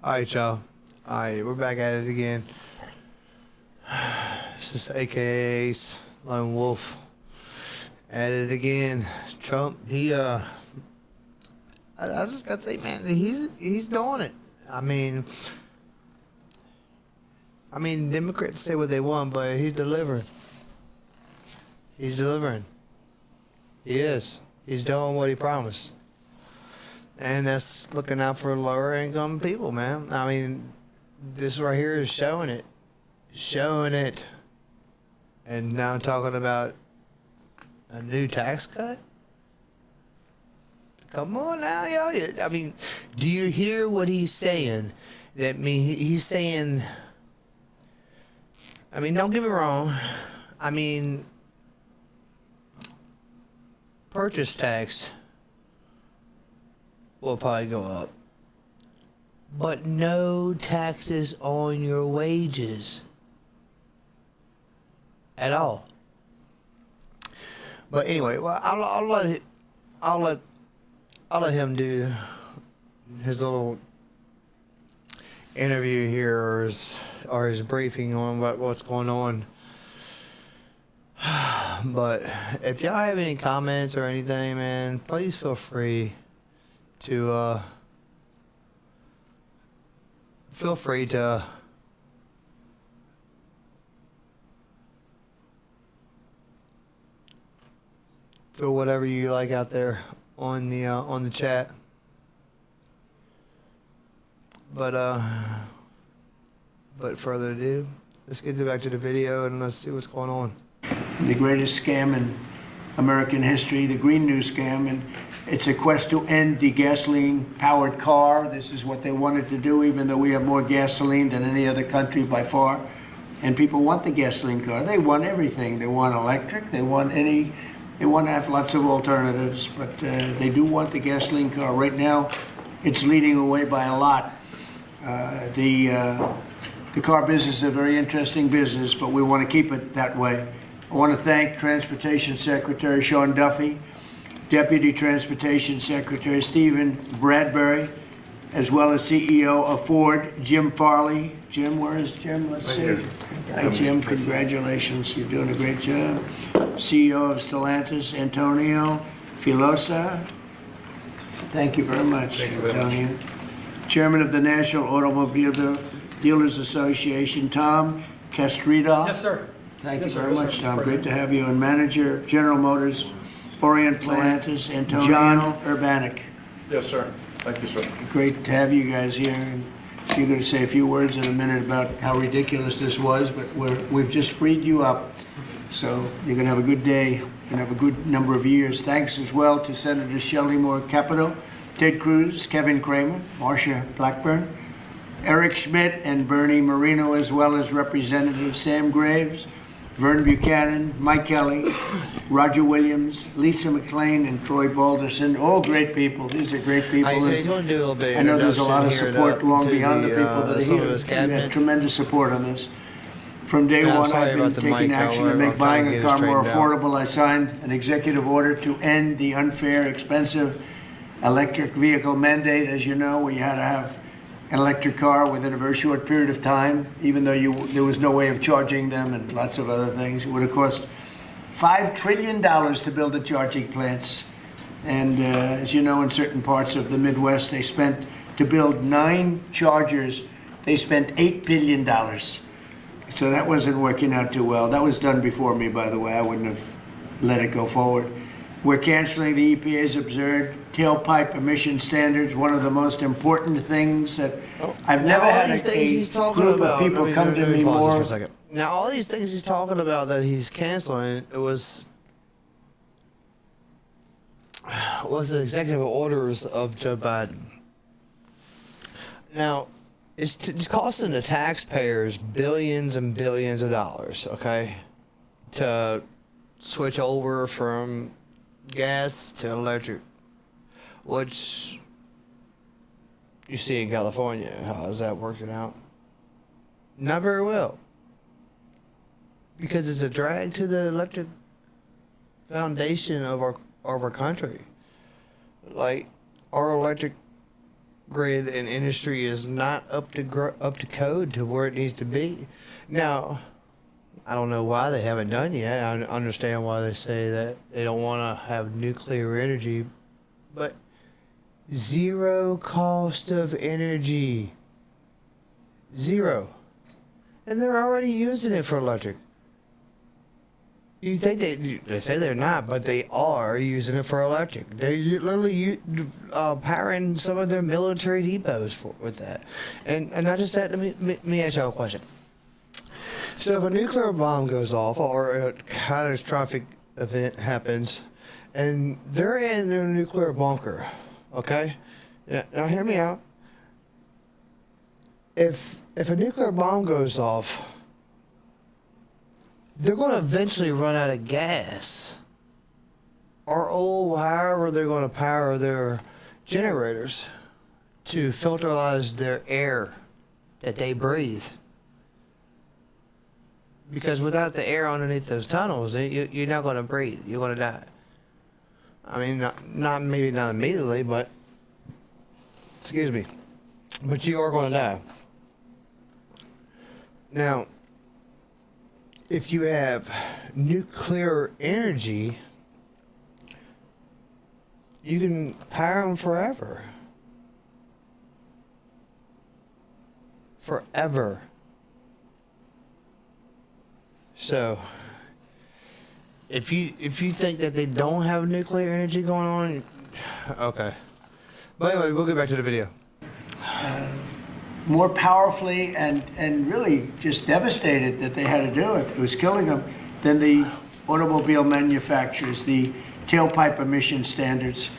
All right, y'all. All right, we're back at it again. This is AKA Ace, Lone Wolf. At it again. Trump, I just gotta say, man, he's doing it. I mean, Democrats say what they want, but he's delivering. He's delivering. He is. He's doing what he promised. And that's looking out for lower income people, man. I mean, this right here is showing it. Showing it. And now talking about a new tax cut? Come on now, y'all. I mean, do you hear what he's saying? He's saying, I mean, don't get me wrong. I mean, purchase tax will probably go up. But no taxes on your wages at all. But anyway, well, I'll let him do his little interview here or his briefing on what's going on. But if y'all have any comments or anything, man, please feel free to throw whatever you like out there on the chat. But further ado, let's get back to the video and let's see what's going on. The greatest scam in American history, the Green New scam, and it's a quest to end the gasoline-powered car. This is what they wanted to do, even though we have more gasoline than any other country by far. And people want the gasoline car. They want everything. They want electric. They want to have lots of alternatives, but they do want the gasoline car. Right now, it's leading away by a lot. The car business is a very interesting business, but we want to keep it that way. I want to thank Transportation Secretary Sean Duffy, Deputy Transportation Secretary Stephen Bradbury, as well as CEO of Ford, Jim Farley. Jim, where is Jim? Let's see. Hi, Jim. Congratulations. You're doing a great job. CEO of Stellantis, Antonio Filosa. Thank you very much, Antonio. Chairman of the National Automobile Dealers Association, Tom Castrida. Yes, sir. Thank you very much, Tom. Great to have you. And Manager, General Motors, Orient Stellantis, Antonio. John Urbanik. Yes, sir. Thank you, sir. Great to have you guys here. And you're going to say a few words in a minute about how ridiculous this was, but we've just freed you up. So you're going to have a good day. You're going to have a good number of years. Thanks as well to Senator Shelley Moore Capito, Ted Cruz, Kevin Kramer, Marsha Blackburn, Eric Schmidt, and Bernie Marino, as well as Representative Sam Graves, Vern Buchanan, Mike Kelly, Roger Williams, Lisa McLean, and Troy Balderson. All great people. These are great people. He's going to do a little bit of I know there's a lot of introduction support here long to beyond the the, people that are some here. of his We have cabinet. tremendous support on this. From day Yeah, I'm one, sorry I've been about the taking mic, action to however. make I'm trying buying to a get it car more straightened out. affordable. I signed an executive order to end the unfair, expensive electric vehicle mandate. As you know, we had to have an electric car within a very short period of time, even though there was no way of charging them and lots of other things. It would have cost $5 trillion to build the charging plants. And as you know, in certain parts of the Midwest, they spent, to build 9 chargers, they spent $8 billion. So that wasn't working out too well. That was done before me, by the way. I wouldn't have let it go forward. We're canceling the EPA's absurd tailpipe emission standards, one of the most important things that I've never all had these things he's talking group about. of people come to let me pause this more. for a second. Now, all these things he's talking about that he's canceling, it was the executive orders of Joe Biden. Now, it's costing the taxpayers billions and billions of dollars, okay, to switch over from gas to electric, which you see in California. How is that working out? Not very well, because it's a drag to the electric foundation of our country. Like, our electric grid and industry is not up to code to where it needs to be. Now, I don't know why they haven't done yet. I understand why they say that they don't want to have nuclear energy, but zero cost of energy. Zero. And they're already using it for electric. You think they say they're not, but they are using it for electric. They're literally powering some of their military depots with that. And not just that, let me ask you a question. So if a nuclear bomb goes off or a catastrophic event happens and they're in a nuclear bunker, okay? Now hear me out. If a nuclear bomb goes off, they're going to eventually run out of gas or oil, however they're going to power their generators to filterize their air that they breathe. Because without the air underneath those tunnels, you're not going to breathe. You're going to die. I mean, maybe not immediately, but excuse me, but you are going to die. Now, if you have nuclear energy, you can power them forever. Forever. So, if you think that they don't have nuclear energy going on, okay. But anyway, we'll get back to the video. More powerfully and really just devastated that they had to do it. It was killing them than the automobile manufacturers, the tailpipe emission standards.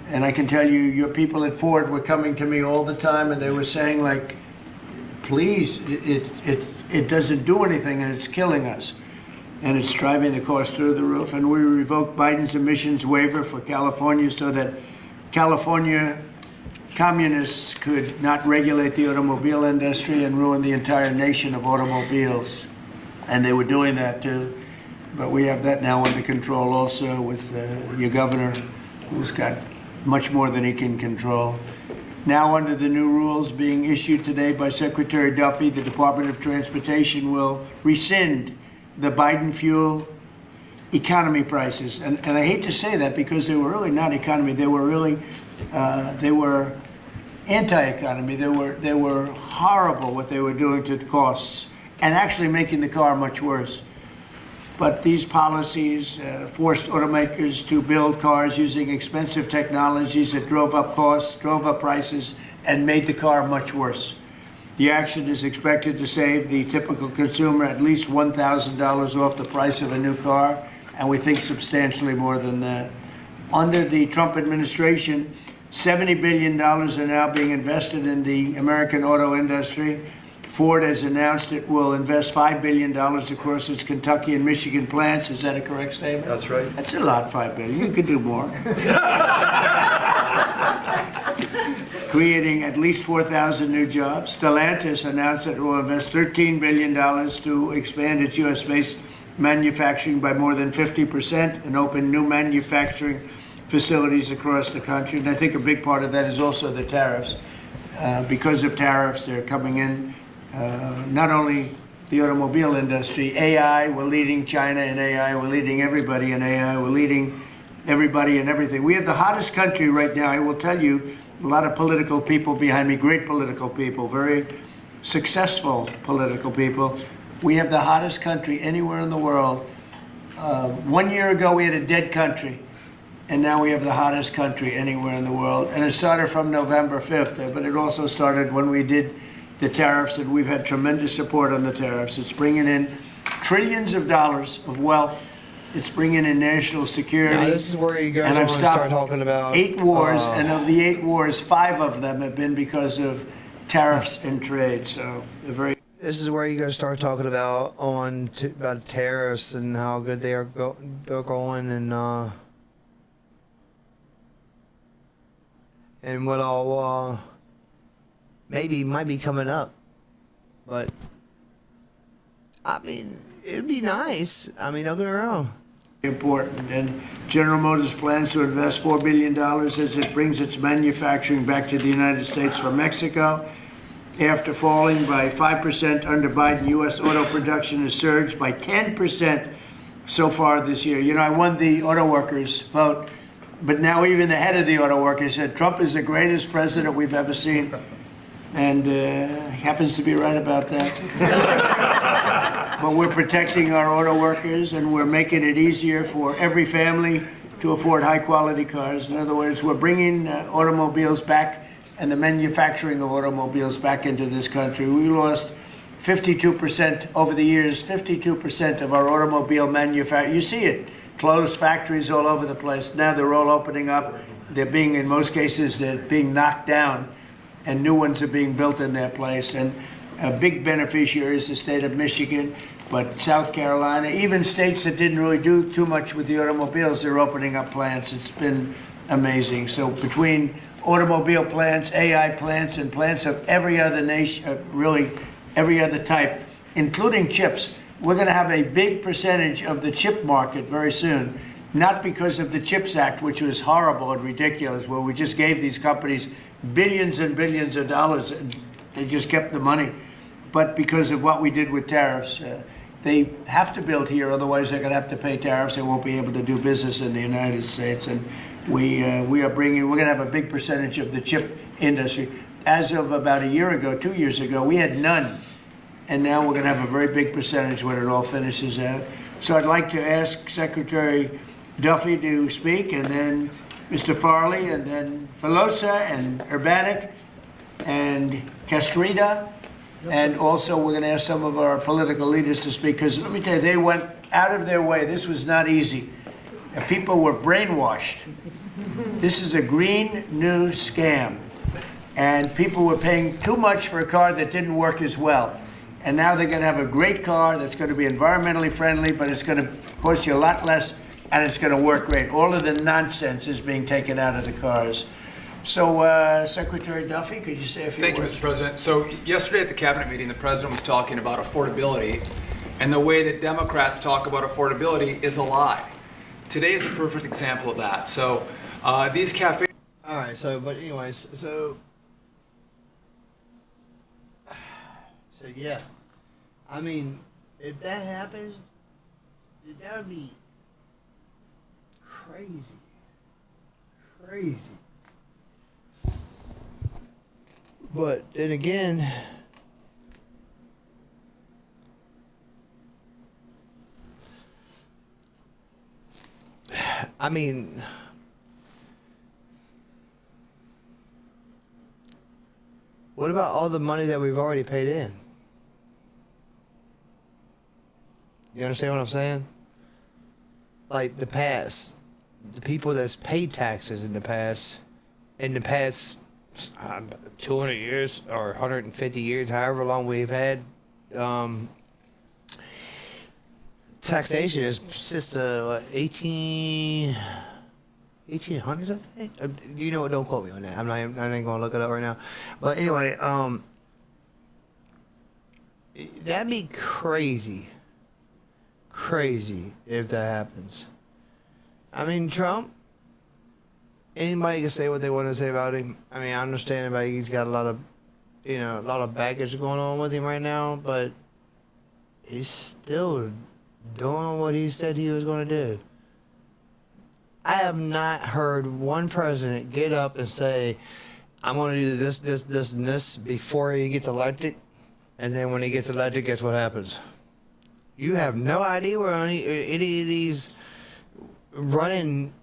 And I can tell you, your people at Ford were coming to me all the time and they were saying, like, please, it doesn't do anything and it's killing us. And it's driving the cost through the roof. And we revoked Biden's emissions waiver for California so that California communists could not regulate the automobile industry and ruin the entire nation of automobiles. And they were doing that too. But we have that now under control also with your governor, who's got much more than he can control. Now, under the new rules being issued today by Secretary Duffy, the Department of Transportation will rescind the Biden fuel economy prices. And I hate to say that because they were really not economy. They were really, they were anti-economy. They were horrible what they were doing to the costs and actually making the car much worse. But these policies forced automakers to build cars using expensive technologies that drove up costs, drove up prices, and made the car much worse. The action is expected to save the typical consumer at least $1,000 off the price of a new car, and we think substantially more than that. Under the Trump administration, $70 billion are now being invested in the American auto industry. Ford has announced it will invest $5 billion across its Kentucky and Michigan plants. Is that a correct statement? That's right. That's a lot, $5 billion. You could do more. Creating at least 4,000 new jobs. Stellantis announced that it will invest $13 billion to expand its U.S.-based manufacturing by more than 50% and open new manufacturing facilities across the country. And I think a big part of that is also the tariffs. Because of tariffs, they're coming in. Not only the automobile industry, AI, we're leading China in AI, we're leading everybody in AI, we're leading everybody in everything. We have the hottest country right now. I will tell you, a lot of political people behind me, great political people, very successful political people. We have the hottest country anywhere in the world. 1 year ago, we had a dead country, and now we have the hottest country anywhere in the world. And it started from November 5th, but it also started when we did the tariffs, and we've had tremendous support on the tariffs. It's bringing in trillions of dollars of wealth. It's bringing in national security. Now, this is where you guys want to start talking about 8 wars, and of the 8 wars, 5 of them have been because of tariffs and trade. So they're very. This is where you guys start talking about about tariffs and how good they're going and what all maybe might be coming up. But I mean, it'd be nice. I mean, don't get me wrong. important. And General Motors plans to invest $4 billion as it brings its manufacturing back to the United States from Mexico. After falling by 5% under Biden, U.S. auto production has surged by 10% so far this year. You know, I won the auto workers vote, but now even the head of the auto workers said Trump is the greatest president we've ever seen. And he happens to be right about that. But we're protecting our auto workers, and we're making it easier for every family to afford high-quality cars. In other words, we're bringing automobiles back and the manufacturing of automobiles back into this country. We lost 52% over the years, 52% of our automobile manufacturing. You see it, closed factories all over the place. Now they're all opening up. They're being, in most cases, they're being knocked down, and new ones are being built in their place. And a big beneficiary is the state of Michigan, but South Carolina, even states that didn't really do too much with the automobiles, they're opening up plants. It's been amazing. So between automobile plants, AI plants, and plants of every other nation, really every other type, including chips, we're going to have a big percentage of the chip market very soon. Not because of the CHIPS Act, which was horrible and ridiculous, where we just gave these companies billions and billions of dollars, and they just kept the money, but because of what we did with tariffs. They have to build here, otherwise they're going to have to pay tariffs. They won't be able to do business in the United States. And we're going to have a big percentage of the chip industry. As of about a year ago, 2 years ago, we had none. And now we're going to have a very big percentage when it all finishes out. So I'd like to ask Secretary Duffy to speak, and then Mr. Farley, and then Filosa, and Urbanik, and Castrita. And also, we're going to ask some of our political leaders to speak, because let me tell you, they went out of their way. This was not easy. And people were brainwashed. This is a green new scam. And people were paying too much for a car that didn't work as well. And now they're going to have a great car that's going to be environmentally friendly, but it's going to cost you a lot less, and it's going to work great. All of the nonsense is being taken out of the cars. So, Secretary Duffy, could you say a few words? Thank you, Mr. President. So yesterday at the cabinet meeting, the president was talking about affordability, and the way that Democrats talk about affordability is a lie. Today is a perfect example of that. So these cafes. All right. So, but anyways, so yeah, I mean, if that happens, that would be crazy. Crazy. But then again, I mean, what about all the money that we've already paid in? You understand what I'm saying? Like the past, the people that's paid taxes in the past 200 years or 150 years, however long we've had taxation is since 1800s, I think. You know what? Don't quote me on that. I ain't gonna look it up right now. But anyway, that'd be crazy if that happens. I mean, Trump. Anybody can say what they want to say about him. I mean, I understand he's got a lot of baggage going on with him right now, but he's still doing what he said he was going to do. I have not heard one president get up and say, I'm going to do this, and this before he gets elected, and then when he gets elected, guess what happens? You have no idea where any of these running,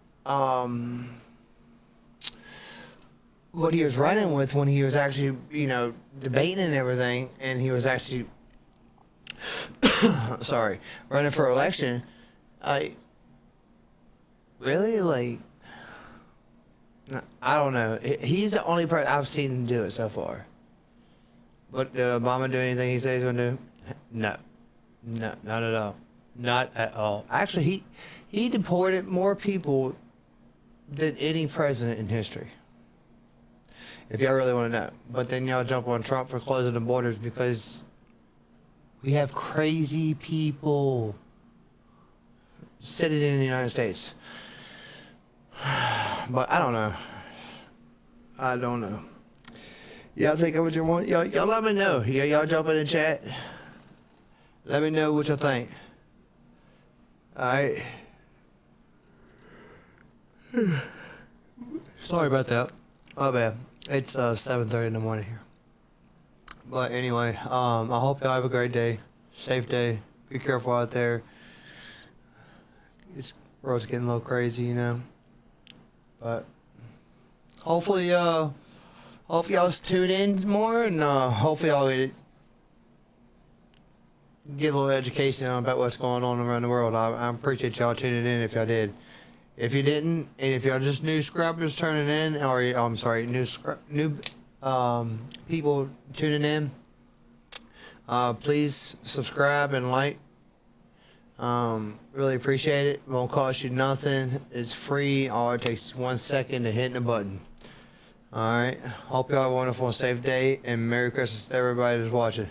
what he was running with when he was actually, debating and everything, and he was actually, running for election. Really, I don't know. He's the only person I've seen him do it so far. But did Obama do anything he said he's gonna do? No, not at all. Not at all. Actually, he deported more people than any president in history. If y'all really want to know. But then y'all jump on Trump for closing the borders because we have crazy people. citizen in the United States. But I don't know. I don't know. Y'all think of what you want? Y'all let me know. Y'all jump in the chat. Let me know what y'all think. Alright. Sorry about that. My bad. It's 7:30 in the morning here. But anyway, I hope y'all have a great day. Safe day. Be careful out there. This world's getting a little crazy, you know. But hopefully y'all tune in more, and hopefully y'all get a little education about what's going on around the world. I appreciate y'all tuning in if y'all did. If you didn't, and if y'all just new scrubbers turning in, or I'm sorry, new people tuning in, please subscribe and like. Really appreciate it. Won't cost you nothing. It's free. All it takes is 1 second to hit the button. Alright. Hope y'all have a wonderful and safe day, and Merry Christmas to everybody that's watching.